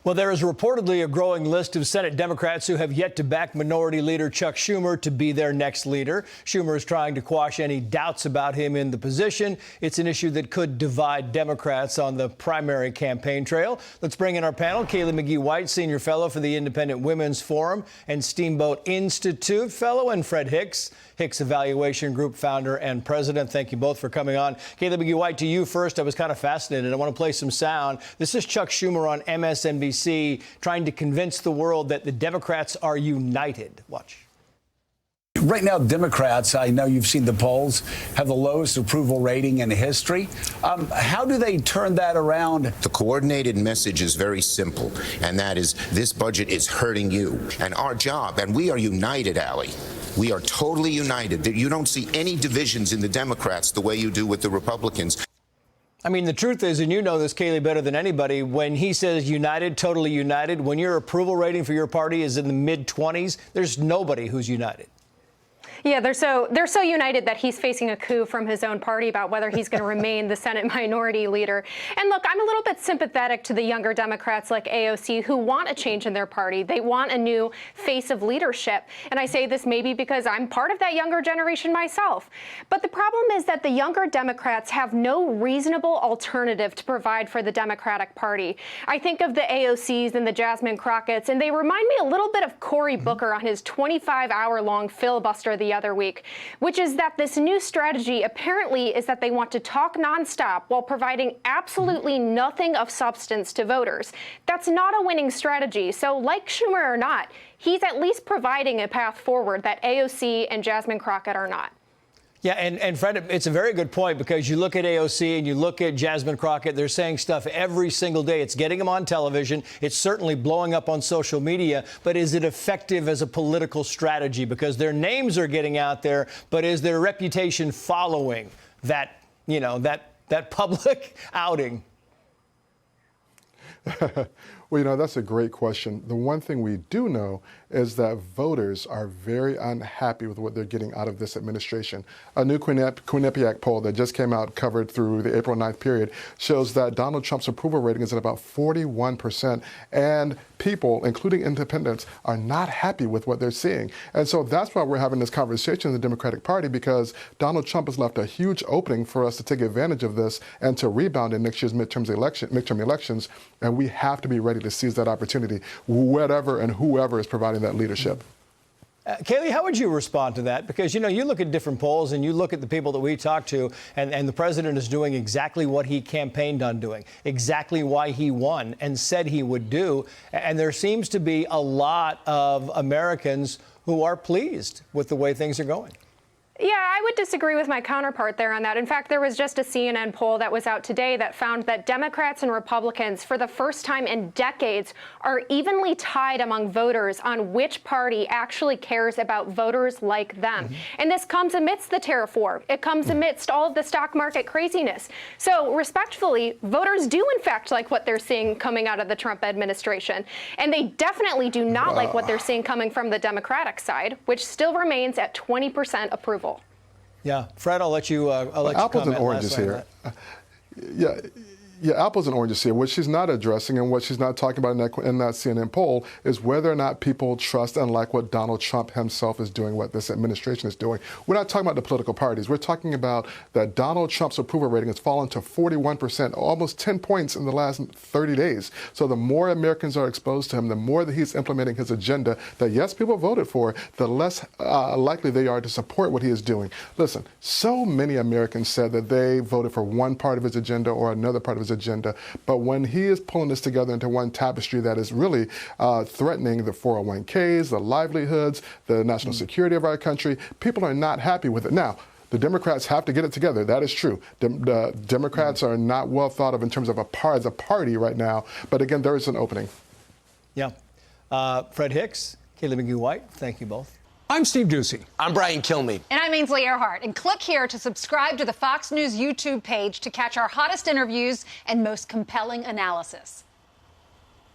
Well, there is reportedly a growing list of Senate Democrats who have yet to back Minority Leader Chuck Schumer to be their next leader. Schumer is trying to quash any doubts about him in the position. It's an issue that could divide Democrats on the primary campaign trail. Let's bring in our panel. Kaylee McGhee, Senior Fellow for the Independent Women's Forum and Steamboat Institute Fellow, and Fred Hicks, Hicks Evaluation Group founder and president. Thank you both for coming on. Kaylee McGhee, to you first. I was kind of fascinated. I want to play some sound. This is Chuck Schumer on MSNBC. Trying to convince the world that the Democrats are united. Watch. Right now, Democrats, I know you've seen the polls, have the lowest approval rating in history. How do they turn that around? The coordinated message is very simple, and that is this budget is hurting you. And our job, and we are united, Allie. We are totally united. You don't see any divisions in the Democrats the way you do with the Republicans. I mean, the truth is, and you know this, Kaylee, better than anybody, when he says united, totally united, when your approval rating for your party is in the mid-20s, there's nobody who's united. Yeah, they're so united that he's facing a coup from his own party about whether he's going to remain the Senate minority leader. And look, I'm a little bit sympathetic to the younger Democrats like AOC who want a change in their party. They want a new face of leadership. And I say this maybe because I'm part of that younger generation myself. But the problem is that the younger Democrats have no reasonable alternative to provide for the Democratic Party. I think of the AOCs and the Jasmine Crockett's, and they remind me a little bit of Cory Booker on his 25-hour-long filibuster the other week, which is that this new strategy apparently is that they want to talk nonstop while providing absolutely nothing of substance to voters. That's not a winning strategy. So like Schumer or not, he's at least providing a path forward that AOC and Jasmine Crockett are not. Yeah, and Fred, it's a very good point because you look at AOC and you look at Jasmine Crockett, they're saying stuff every single day. It's getting them on television. It's certainly blowing up on social media. But is it effective as a political strategy? Because their names are getting out there, but is their reputation following that, that public outing? Well, that's a great question. The one thing we do know is that voters are very unhappy with what they're getting out of this administration. A new Quinnipiac poll that just came out, covered through the April 9th period, shows that Donald Trump's approval rating is at about 41%, and people, including independents, are not happy with what they're seeing. And so that's why we're having this conversation in the Democratic Party, because Donald Trump has left a huge opening for us to take advantage of this and to rebound in next year's midterm elections, and we have to be ready to seize that opportunity, whatever and whoever is providing that leadership. Kaylee, how would you respond to that? Because, you look at different polls and you look at the people that we talk to, and the president is doing exactly what he campaigned on doing, exactly why he won and said he would do. And there seems to be a lot of Americans who are pleased with the way things are going. Yeah, I would disagree with my counterpart there on that. In fact, there was just a CNN poll that was out today that found that Democrats and Republicans, for the first time in decades, are evenly tied among voters on which party actually cares about voters like them. And this comes amidst the tariff war. It comes amidst all of the stock market craziness. So respectfully, voters do in fact like what they're seeing coming out of the Trump administration. And they definitely do not like what they're seeing coming from the Democratic side, which still remains at 20% approval. Yeah, Fred, I'll let you. Apples and oranges here. Yeah, apples and oranges here. What she's not addressing and what she's not talking about in that CNN poll is whether or not people trust and like what Donald Trump himself is doing, what this administration is doing. We're not talking about the political parties. We're talking about that Donald Trump's approval rating has fallen to 41%, almost 10 points in the last 30 days. So the more Americans are exposed to him, the more that he's implementing his agenda that, yes, people voted for, the less likely they are to support what he is doing. Listen, so many Americans said that they voted for one part of his agenda or another part of his agenda, but when he is pulling this together into one tapestry that is really threatening the 401ks, the livelihoods, the national security of our country, people are not happy with it. Now, the Democrats have to get it together. That is true. The Democrats are not well thought of in terms of as a party right now, but again, there is an opening. Yeah. Fred Hicks, Kaylee McGhee, thank you both. I'm Steve Doocy. I'm Brian Kilmeade. And I'm Ainsley Earhart. And click here to subscribe to the Fox News YouTube page to catch our hottest interviews and most compelling analysis.